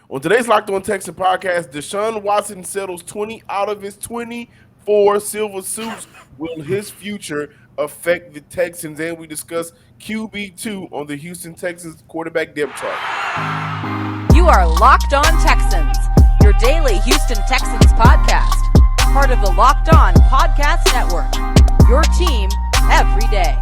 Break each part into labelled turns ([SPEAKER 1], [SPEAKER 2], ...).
[SPEAKER 1] On today's Locked On Texan podcast, Deshaun Watson settles 20 out of his 24 silver suits. Will his future affect the Texans? And we discuss QB2 on the Houston Texans quarterback depth chart.
[SPEAKER 2] You are Locked On Texans, your daily Houston Texans podcast. Part of the Locked On Podcast Network, your team every day.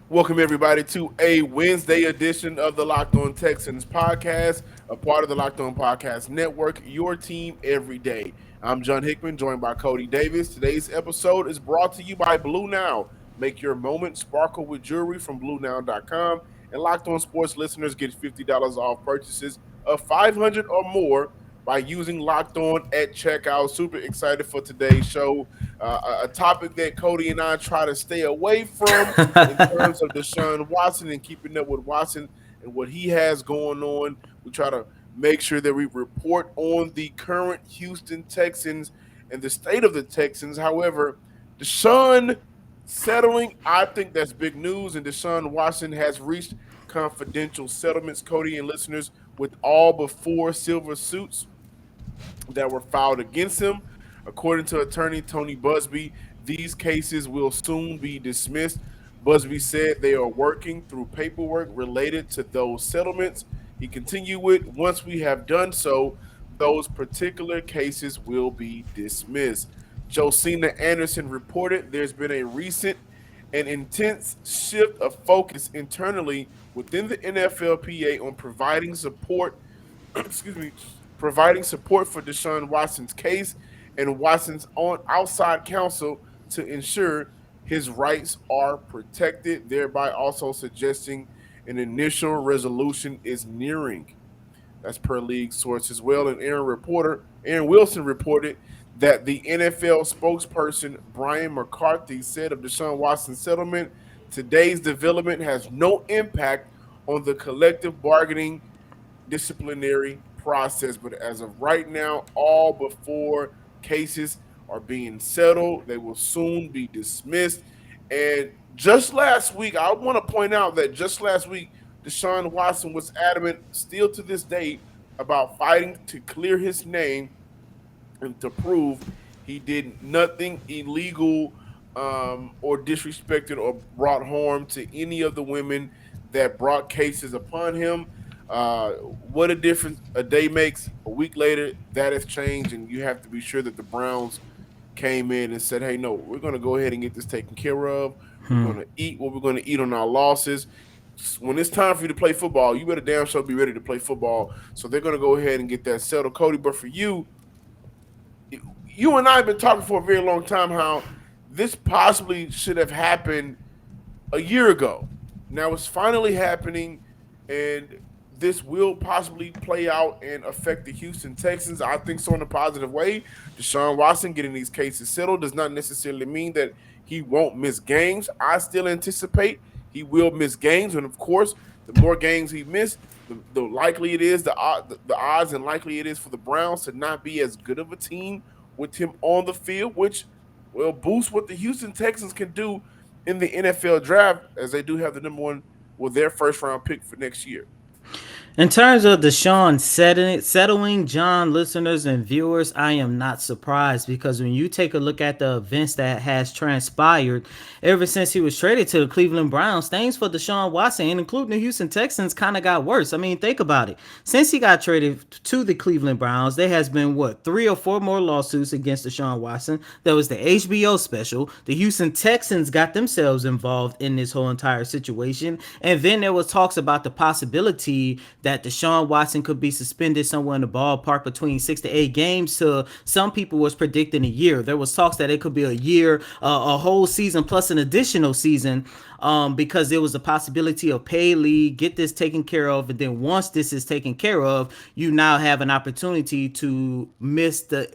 [SPEAKER 1] Welcome, everybody, to a Wednesday edition of the Locked On Texans podcast, a part of the Locked On Podcast Network, your team every day. I'm John Hickman, joined by Cody Davis. Today's episode is brought to you by Blue Now. Make your moment sparkle with jewelry from BlueNow.com. And Locked On Sports listeners get $50 off purchases of $500 or more by using Locked On at checkout. Super excited for today's show. A topic that Cody and I try to stay away from in terms of Deshaun Watson and keeping up with Watson and what he has going on. We try to make sure that we report on the current Houston Texans and the state of the Texans. However, Deshaun settling, I think that's big news, and Deshaun Watson has reached confidential settlements, Cody and listeners, with all but 4 silver suits that were filed against him. According to attorney Tony Busby, these cases will soon be dismissed. Busby said they are working through paperwork related to those settlements. He continued with, once we have done so, those particular cases will be dismissed. Josina Anderson reported there's been a recent and intense shift of focus internally within the NFLPA on providing support providing support for Deshaun Watson's case and Watson's own outside counsel to ensure his rights are protected, thereby also suggesting an initial resolution is nearing. That's per league source as well. And Aaron Wilson reported that the NFL spokesperson Brian McCarthy said of Deshaun Watson's settlement, today's development has no impact on the collective bargaining disciplinary process, but as of right now, all but 4 cases are being settled. They will soon be dismissed. And just last week, I want to point out that just last week, Deshaun Watson was adamant, still to this day, about fighting to clear his name and to prove he did nothing illegal or disrespected or brought harm to any of the women that brought cases upon him. What a difference a day makes. A week later, that has changed, and you have to be sure that the Browns came in and said, hey, no, we're going to go ahead and get this taken care of. We're going to eat what we're going to eat on our losses. When it's time for you to play football, you better damn sure be ready to play football. So they're going to go ahead and get that settled. Cody, but for you and I have been talking for a very long time how this possibly should have happened a year ago. Now it's finally happening, and this will possibly play out and affect the Houston Texans. I think so in a positive way. Deshaun Watson getting these cases settled does not necessarily mean that he won't miss games. I still anticipate he will miss games, and of course, the more games he missed, the likely it is, the odds and likely it is for the Browns to not be as good of a team with him on the field, which will boost what the Houston Texans can do in the NFL draft, as they do have the number one, their first round pick for next year.
[SPEAKER 3] In terms of Deshaun settling, John, listeners and viewers, I am not surprised, because when you take a look at the events that has transpired ever since he was traded to the Cleveland Browns, things for Deshaun Watson, and including the Houston Texans, kind of got worse. I mean, think about it. Since he got traded to the Cleveland Browns, there has been, 3 or 4 more lawsuits against Deshaun Watson. There was the HBO special. The Houston Texans got themselves involved in this whole entire situation. And then there was talks about the possibility that Deshaun Watson could be suspended somewhere in the ballpark between 6 to 8 games to some people was predicting a year. There was talks that it could be a year, a whole season plus an additional season, because there was a possibility of pay league, get this taken care of, and then once this is taken care of, you now have an opportunity to miss the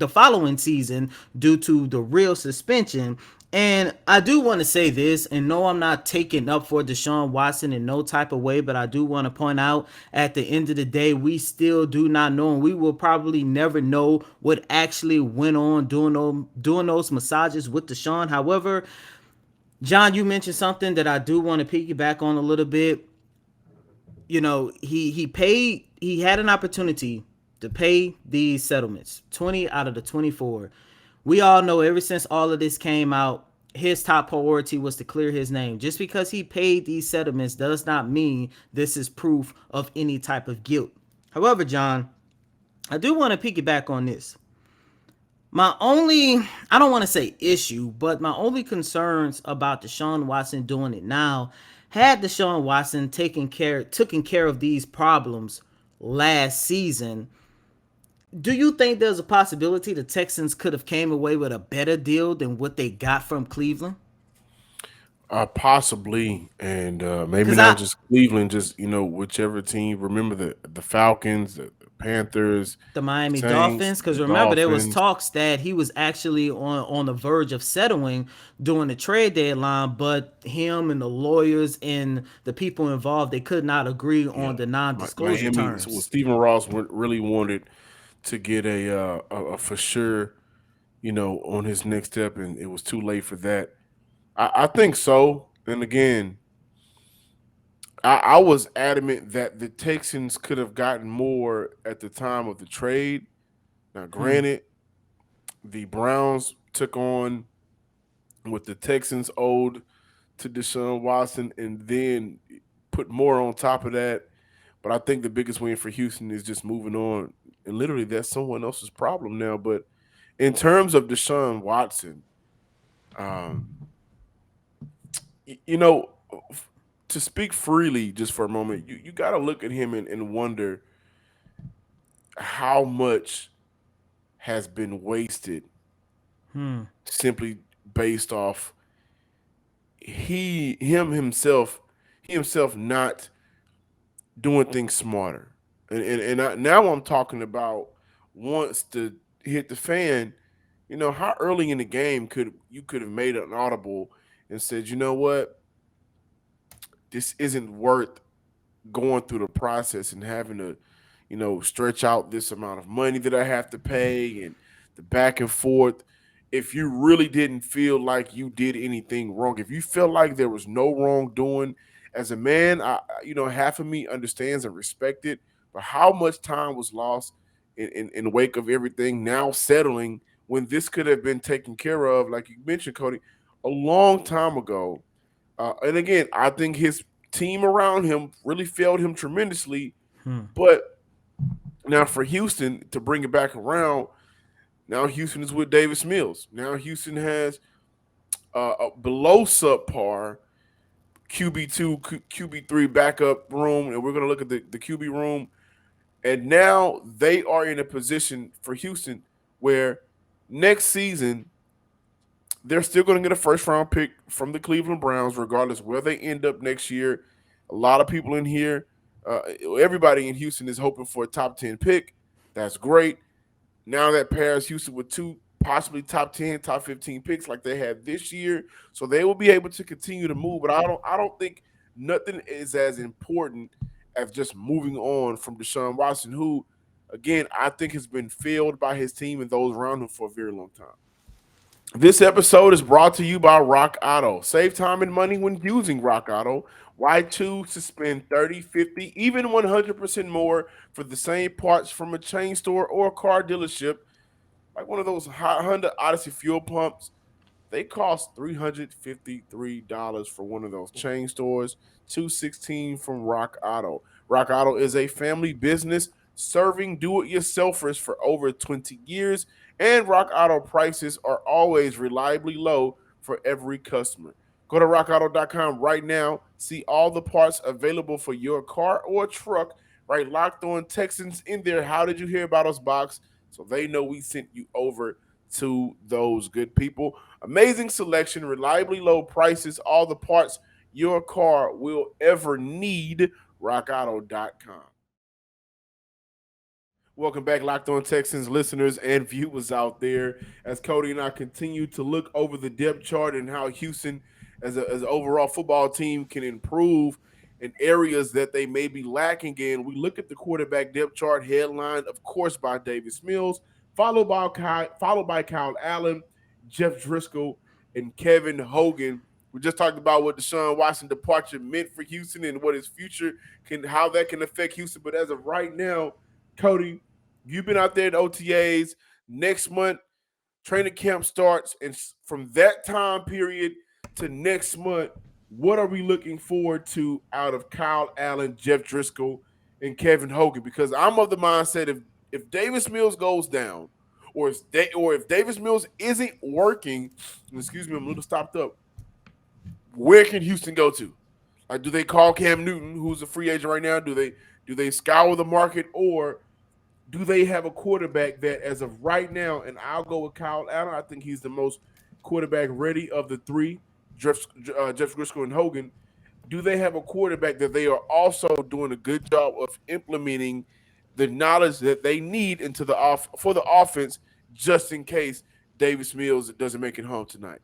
[SPEAKER 3] following season due to the real suspension. And I do want to say this, and no, I'm not taking up for Deshaun Watson in no type of way, but I do want to point out at the end of the day, we still do not know, and we will probably never know what actually went on doing those massages with Deshaun. However, John, you mentioned something that I do want to piggyback on a little bit. You know, he had an opportunity to pay these settlements, 20 out of the 24. We all know ever since all of this came out, his top priority was to clear his name. Just because he paid these settlements does not mean this is proof of any type of guilt. However, John, I do want to piggyback on this. My only, I don't want to say issue, but my only concerns about Deshaun Watson doing it now, had Deshaun Watson taken care of these problems last season, do you think there's a possibility the Texans could have came away with a better deal than what they got from Cleveland?
[SPEAKER 1] Possibly, and maybe
[SPEAKER 3] Because
[SPEAKER 1] not
[SPEAKER 3] I
[SPEAKER 1] just Cleveland, just whichever team. Remember the Falcons, the Panthers,
[SPEAKER 3] the Miami
[SPEAKER 1] Saints,
[SPEAKER 3] Dolphins, because
[SPEAKER 1] the
[SPEAKER 3] remember there was
[SPEAKER 1] Dolphins.
[SPEAKER 3] talks that he was actually on the verge of settling during the trade deadline, but him and the lawyers and the people involved, they could not agree
[SPEAKER 1] Yeah,
[SPEAKER 3] on the non-disclosure
[SPEAKER 1] Miami. So
[SPEAKER 3] terms.
[SPEAKER 1] Stephen Ross really wanted to get a for sure, on his next step, and it was too late for that. I think so. And again, I was adamant that the Texans could have gotten more at the time of the trade. Now,
[SPEAKER 3] Hmm.
[SPEAKER 1] granted, the Browns took on what the Texans owed to Deshaun Watson and then put more on top of that. But I think the biggest win for Houston is just moving on. And literally, that's someone else's problem now. But in terms of Deshaun Watson, um, you know, to speak freely just for a moment, you got to look at him and wonder how much has been wasted
[SPEAKER 3] Hmm.
[SPEAKER 1] simply based off he himself not doing things smarter. Now I'm talking about once the hit the fan, how early in the game could have made an audible and said, you know what, this isn't worth going through the process and having to, stretch out this amount of money that I have to pay and the back and forth. If you really didn't feel like you did anything wrong, if you felt like there was no wrongdoing as a man, half of me understands and respect it. But how much time was lost in the wake of everything now settling when this could have been taken care of, like you mentioned, Cody, a long time ago. And again, I think his team around him really failed him tremendously.
[SPEAKER 3] Hmm.
[SPEAKER 1] But now for Houston to bring it back around, now Houston is with Davis Mills. Now Houston has a below subpar QB2, QB3 backup room, and we're going to look at the QB room. And now they are in a position for Houston where next season they're still going to get a first round pick from the Cleveland Browns, regardless where they end up next year. A lot of people in here, everybody in Houston is hoping for a top 10 pick. That's great. Now that pairs Houston with two possibly top 10, top 15 picks like they had this year. So they will be able to continue to move. But I don't think nothing is as important as just moving on from Deshaun Watson, who, again, I think has been failed by his team and those around him for a very long time. This episode is brought to you by Rock Auto. Save time and money when using Rock Auto. Why choose to spend 30, 50, even 100% more for the same parts from a chain store or a car dealership, like one of those Honda Odyssey fuel pumps? They cost $353 for one of those chain stores, $216 from Rock Auto. Rock Auto is a family business serving do-it-yourselfers for over 20 years, and Rock Auto prices are always reliably low for every customer. Go to rockauto.com right now, see all the parts available for your car or truck, right? Locked On Texans in there. How did you hear about us box? So they know we sent you over to those good people. Amazing selection, reliably low prices, all the parts your car will ever need. RockAuto.com. Welcome back, Locked On Texans listeners and viewers out there. As Cody and I continue to look over the depth chart and how Houston, as an overall football team, can improve in areas that they may be lacking in, we look at the quarterback depth chart headlined, of course, by Davis Mills, followed by Kyle Allen, Jeff Driscoll, and Kevin Hogan. We just talked about what Deshaun Watson departure meant for Houston and what his future how that can affect Houston. But as of right now, Cody, you've been out there at OTAs. Next month, training camp starts, and from that time period to next month, what are we looking forward to out of Kyle Allen, Jeff Driscoll, and Kevin Hogan? Because I'm of the mindset if Davis Mills goes down, or if Davis Mills isn't working, excuse me, I'm a little stopped up. Where can Houston go to? Like, do they call Cam Newton, who's a free agent right now? Do they scour the market, or do they have a quarterback that, as of right now, and I'll go with Kyle Allen. I think he's the most quarterback ready of the three, Jeff Driscoll and Hogan. Do they have a quarterback that they are also doing a good job of implementing the knowledge that they need into for the offense, just in case Davis Mills doesn't make it home tonight?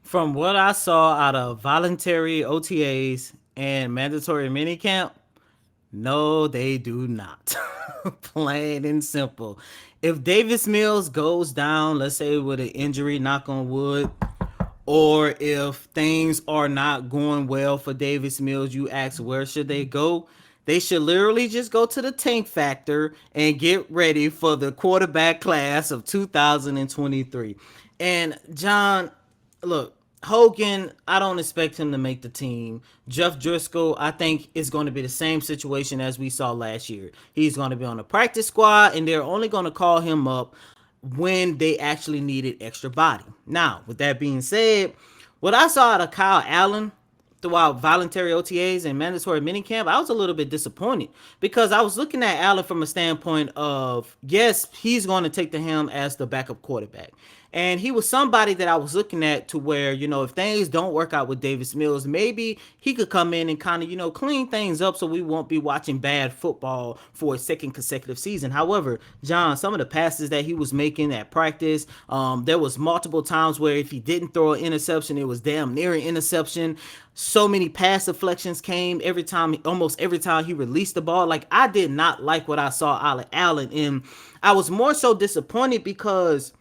[SPEAKER 3] From what I saw out of voluntary OTAs and mandatory minicamp, no, they do not. Plain and simple. If Davis Mills goes down, let's say with an injury, knock on wood, or if things are not going well for Davis Mills, you ask where should they go? They should literally just go to the tank factor and get ready for the quarterback class of 2023. And John, look, Hogan, I don't expect him to make the team. Jeff Driscoll, I think is going to be the same situation as we saw last year. He's going to be on the practice squad, and they're only going to call him up when they actually needed extra body. Now, with that being said, what I saw out of Kyle Allen throughout voluntary OTAs and mandatory minicamp, I was a little bit disappointed because I was looking at Allen from a standpoint of, yes, he's going to take the helm as the backup quarterback. And he was somebody that I was looking at to where, if things don't work out with Davis Mills, maybe he could come in and kind of, clean things up so we won't be watching bad football for a second consecutive season. However, John, some of the passes that he was making at practice, there was multiple times where if he didn't throw an interception, it was damn near an interception. So many pass deflections came almost every time he released the ball. Like, I did not like what I saw out of Allen, and I was more so disappointed because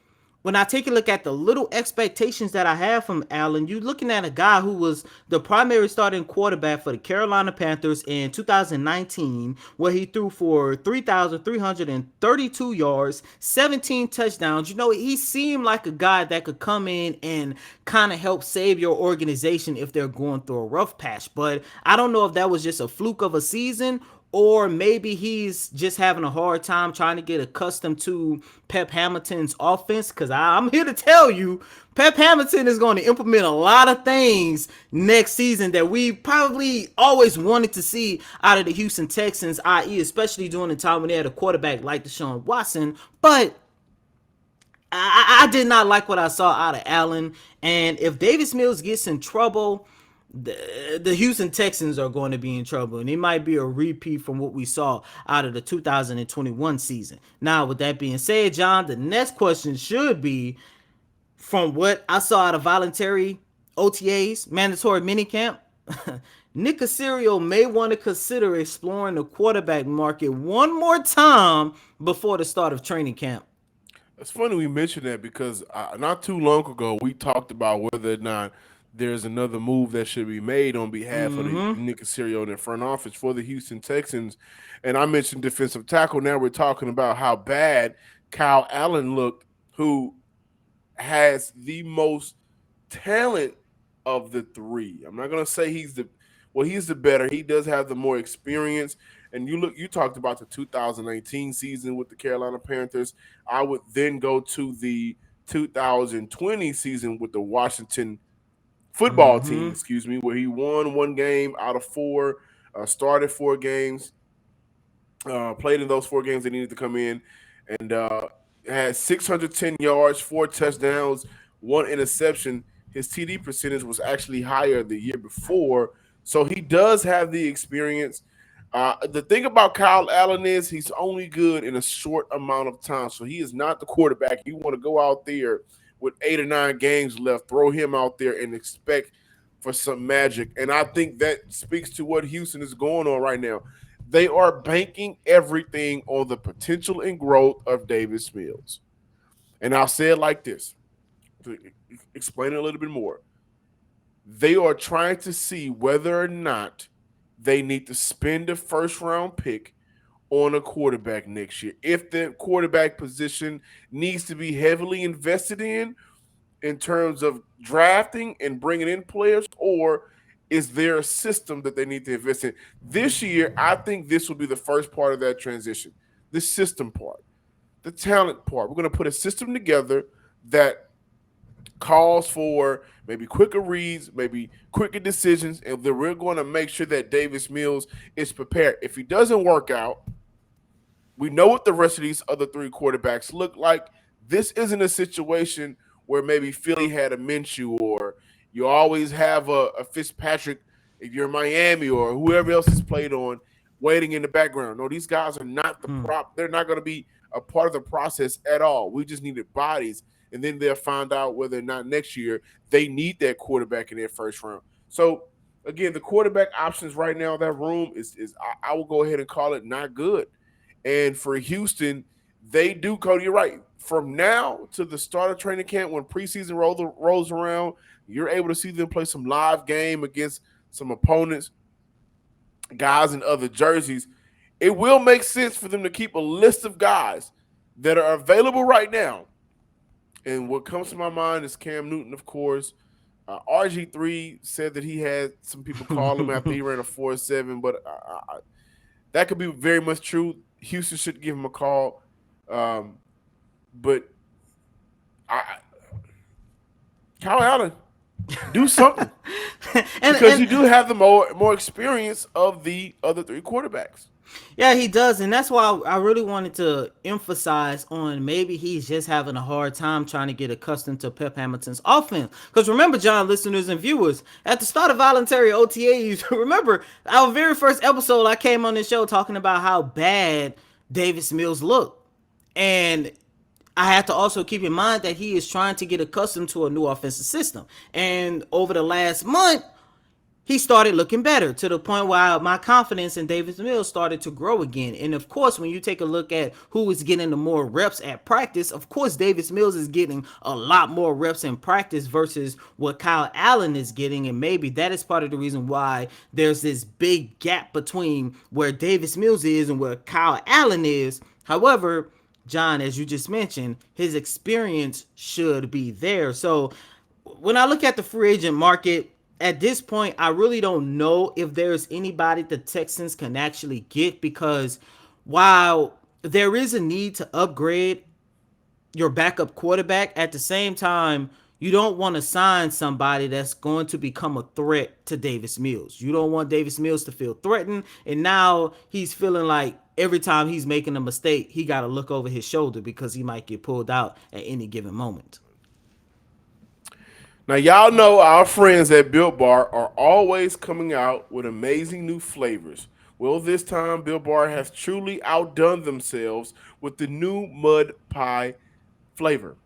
[SPEAKER 3] when I take a look at the little expectations that I have from Allen, you're looking at a guy who was the primary starting quarterback for the Carolina Panthers in 2019, where he threw for 3,332 yards, 17 touchdowns. He seemed like a guy that could come in and kind of help save your organization if they're going through a rough patch. But I don't know if that was just a fluke of a season, or maybe he's just having a hard time trying to get accustomed to Pep Hamilton's offense, because I'm here to tell you, Pep Hamilton is going to implement a lot of things next season that we probably always wanted to see out of the Houston Texans, i.e. especially during the time when they had a quarterback like Deshaun Watson. But I did not like what I saw out of Allen, and if Davis Mills gets in trouble, the Houston Texans are going to be in trouble, and it might be a repeat from what we saw out of the 2021 season. Now, with that being said, John, the next question should be, from what I saw out of voluntary OTAs, mandatory minicamp, Nick Caserio may want to consider exploring the quarterback market one more time before the start of training camp.
[SPEAKER 1] It's funny we mentioned that because not too long ago we talked about whether or not there's another move that should be made on behalf of the Nick Caserio in the front office for the Houston Texans. And I mentioned defensive tackle. Now we're talking about how bad Kyle Allen looked, who has the most talent of the three. I'm not gonna say he's the better. He does have the more experience. And you talked about the 2019 season with the Carolina Panthers. I would then go to the 2020 season with the Washington football team, where he won one game out of four, started four games, played in those four games they needed to come in, and had 610 yards, four touchdowns, one interception. His TD percentage was actually higher the year before, so he does have the experience. The thing about Kyle Allen is he's only good in a short amount of time. So he is not the quarterback. You want to go out there with 8 or 9 games left, throw him out there and expect for some magic. And I think that speaks to what Houston is going on right now. They are banking everything on the potential and growth of Davis Mills. And I'll say it like this to explain it a little bit more. They are trying to see whether or not they need to spend a first round pick on a quarterback next year. If the quarterback position needs to be heavily invested in terms of drafting and bringing in players, or is there a system that they need to invest in? This year, I think this will be the first part of that transition, the system part, the talent part. We're going to put a system together that calls for maybe quicker reads, maybe quicker decisions, and then we're going to make sure that Davis Mills is prepared. If he doesn't work out, we know what the rest of these other three quarterbacks look like. This isn't a situation where maybe Philly had a Minshew, or you always have a Fitzpatrick if you're Miami, or whoever else has played on waiting in the background. No, these guys are not the prop. They're not going to be a part of the process at all. We just needed bodies, and then they'll find out whether or not next year they need that quarterback in their first round. So again, the quarterback options right now, that room is I will go ahead and call it not good. And for Houston, they do, Cody, you're right. From now to the start of training camp, when preseason rolls around, you're able to see them play some live game against some opponents, guys in other jerseys. It will make sense for them to keep a list of guys that are available right now. And what comes to my mind is Cam Newton, of course. RG3 said that he had some people call him after he ran a 4.7, but that could be very much true. Houston should give him a call. But I, Kyle Allen, do something. Because you do have the more experience of the other three quarterbacks.
[SPEAKER 3] Yeah, he does, and that's why I really wanted to emphasize on maybe he's just having a hard time trying to get accustomed to Pep Hamilton's offense. Because remember, John, listeners and viewers, at the start of voluntary OTAs, remember our very first episode, I came on this show talking about how bad Davis Mills looked, and I have to also keep in mind that he is trying to get accustomed to a new offensive system. And over the last month, he started looking better to the point where my confidence in Davis Mills started to grow again. And of course, when you take a look at who is getting the more reps at practice, of course, Davis Mills is getting a lot more reps in practice versus what Kyle Allen is getting. And maybe that is part of the reason why there's this big gap between where Davis Mills is and where Kyle Allen is. However, John, as you just mentioned, his experience should be there. So when I look at the free agent market, at this point, I really don't know if there's anybody the Texans can actually get, because while there is a need to upgrade your backup quarterback, at the same time, you don't want to sign somebody that's going to become a threat to Davis Mills. You don't want Davis Mills to feel threatened, and now he's feeling like every time he's making a mistake, he got to look over his shoulder because he might get pulled out at any given moment.
[SPEAKER 1] Now, y'all know our friends at Built Bar are always coming out with amazing new flavors. Well, this time, Built Bar has truly outdone themselves with the new mud pie flavor.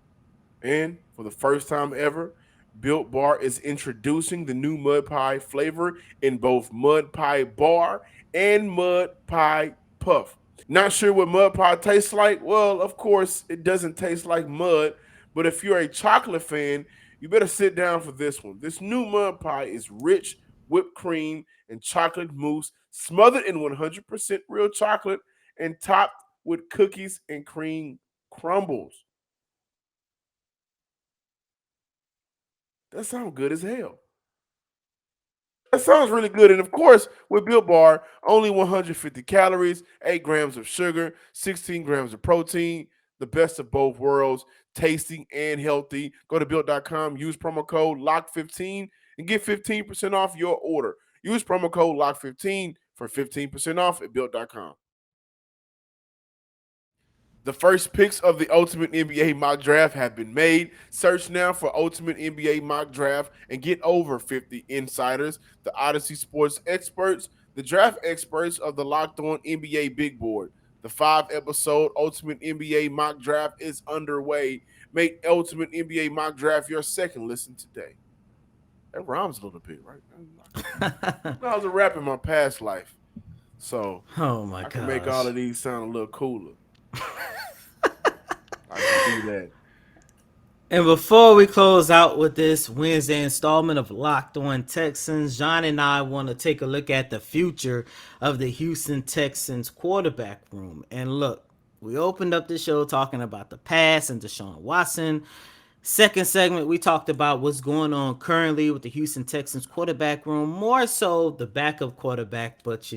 [SPEAKER 1] And for the first time ever, Built Bar is introducing the new mud pie flavor in both mud pie bar and mud pie puff. Not sure what mud pie tastes like? Well, of course, it doesn't taste like mud, but if you're a chocolate fan, you better sit down for this one. This new mud pie is rich whipped cream and chocolate mousse, smothered in 100% real chocolate and topped with cookies and cream crumbles. That sounds good as hell. That sounds really good. And of course, with Built Bar, only 150 calories, 8 grams of sugar, 16 grams of protein, the best of both worlds, tasty and healthy. Go to built.com, use promo code LOCK15 and get 15% off your order. Use promo code LOCK15 for 15% off at built.com. The first picks of the Ultimate NBA Mock Draft have been made. Search now for Ultimate NBA Mock Draft and get over 50 insiders, the Odyssey Sports experts, the draft experts of the Locked On NBA Big Board. The 5 episode Ultimate NBA Mock Draft is underway. Make Ultimate NBA Mock Draft your second listen today. That rhymes a little bit, right? I was a rap in my past life, so
[SPEAKER 3] Oh my
[SPEAKER 1] I can make all
[SPEAKER 3] gosh.
[SPEAKER 1] of these sound a little cooler. I can do that.
[SPEAKER 3] And before we close out with this Wednesday installment of Locked On Texans, John and I want to take a look at the future of the Houston Texans quarterback room. And look, we opened up the show talking about the past and Deshaun Watson. Second segment, we talked about what's going on currently with the Houston Texans quarterback room, more so the backup quarterback. But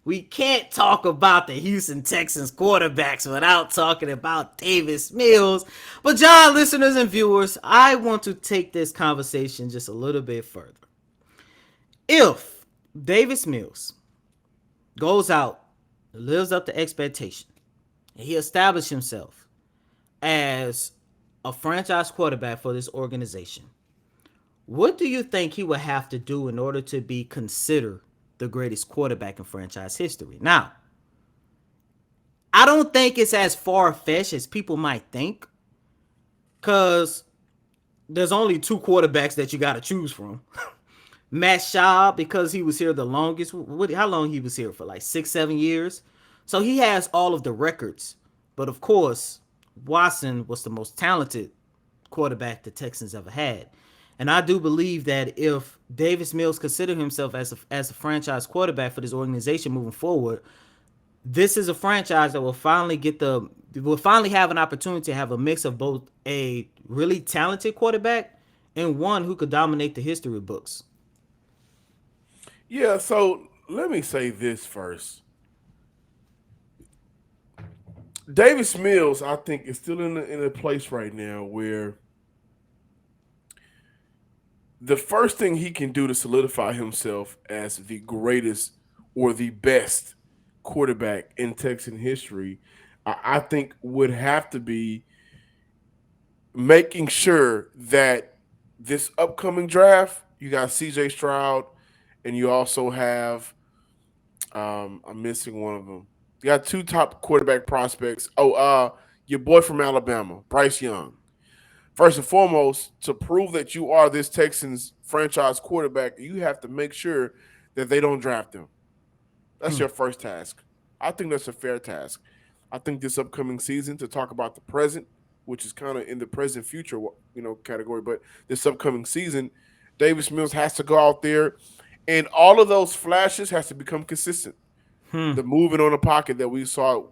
[SPEAKER 3] we can't talk about the Houston Texans quarterbacks without talking about Davis Mills. But, John, listeners and viewers, I want to take this conversation just a little bit further. If Davis Mills goes out, lives up to expectation, and he established himself as a franchise quarterback for this organization, what do you think he would have to do in order to be considered the greatest quarterback in franchise history? Now, I don't think it's as far-fetched as people might think, because there's only two quarterbacks that you got to choose from. Matt Schaub, because he was here the longest. How long he was here for? Like 6-7 years. So he has all of the records. But of course, Watson was the most talented quarterback the Texans ever had. And I do believe that if Davis Mills considered himself as a franchise quarterback for this organization moving forward, this is a franchise that will finally have an opportunity to have a mix of both a really talented quarterback and one who could dominate the history books.
[SPEAKER 1] Yeah, so let me say this first. Davis Mills, I think, is still in a place right now where the first thing he can do to solidify himself as the greatest or the best quarterback in Texan history, I think would have to be making sure that this upcoming draft, you got CJ Stroud, and you also have, I'm missing one of them. You got two top quarterback prospects. Your boy from Alabama, Bryce Young. First and foremost, to prove that you are this Texans franchise quarterback, you have to make sure that they don't draft him. That's your first task. I think that's a fair task. I think this upcoming season, to talk about the present, which is kind of in the present future, category, but this upcoming season, Davis Mills has to go out there, and all of those flashes has to become consistent. The moving on the pocket that we saw,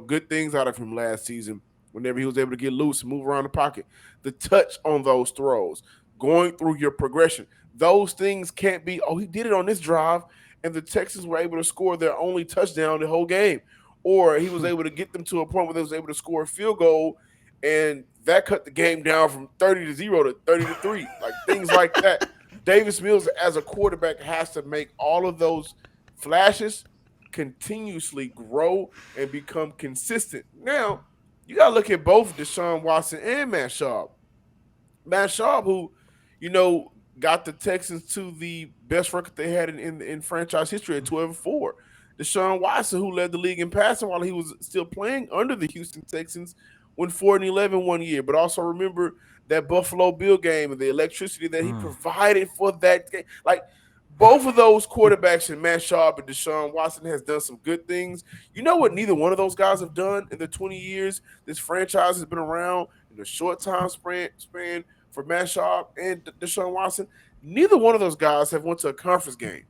[SPEAKER 1] good things out of him last season. Whenever he was able to get loose and move around the pocket, the touch on those throws, going through your progression, those things can't be. Oh, he did it on this drive, and the Texans were able to score their only touchdown the whole game, or he was able to get them to a point where they was able to score a field goal, and that cut the game down from 30-0 to 30-3, like things like that. Davis Mills, as a quarterback, has to make all of those flashes continuously grow and become consistent. Now, you got to look at both Deshaun Watson and Matt Schaub. Matt Schaub, who, got the Texans to the best record they had in franchise history at 12-4. Deshaun Watson, who led the league in passing while he was still playing under the Houston Texans, went 4-11 one year. But also remember that Buffalo Bill game and the electricity that he provided for that game. Like, both of those quarterbacks, in Matt Schaub and Deshaun Watson, has done some good things. You know what neither one of those guys have done in the 20 years this franchise has been around, in a short time span for Matt Schaub and Deshaun Watson? Neither one of those guys have went to a conference game.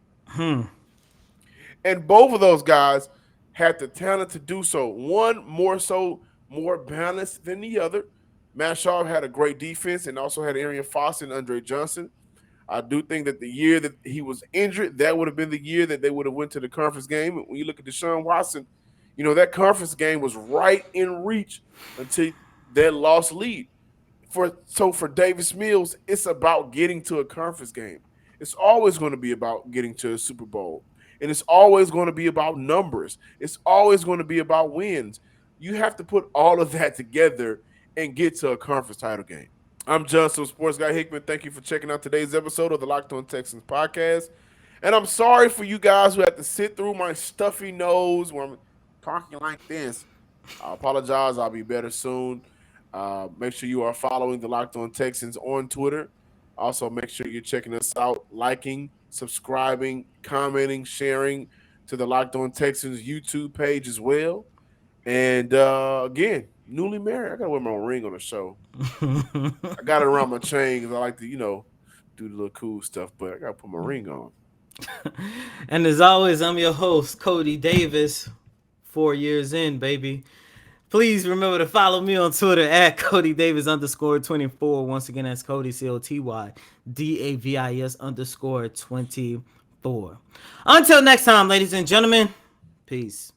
[SPEAKER 1] And both of those guys had the talent to do so. One more balanced than the other. Matt Schaub had a great defense and also had Arian Foster and Andre Johnson. I do think that the year that he was injured, that would have been the year that they would have went to the conference game. When you look at Deshaun Watson, that conference game was right in reach until that lost lead. For Davis Mills, it's about getting to a conference game. It's always going to be about getting to a Super Bowl. And it's always going to be about numbers. It's always going to be about wins. You have to put all of that together and get to a conference title game. I'm Johnson, Sports Guy Hickman. Thank you for checking out today's episode of the Locked On Texans podcast. And I'm sorry for you guys who have to sit through my stuffy nose when I'm talking like this. I apologize. I'll be better soon. Make sure you are following the Locked On Texans on Twitter. Also, make sure you're checking us out, liking, subscribing, commenting, sharing to the Locked On Texans YouTube page as well. And again, newly married. I gotta wear my ring on the show. I got it around my chain because I like to, do the little cool stuff. But I gotta put my ring on.
[SPEAKER 3] And as always, I'm your host, Cody Davis. 4 years in, baby. Please remember to follow me on Twitter at Cody Davis _24. Once again, that's Cody COTY DAVIS _24. Until next time, ladies and gentlemen, peace.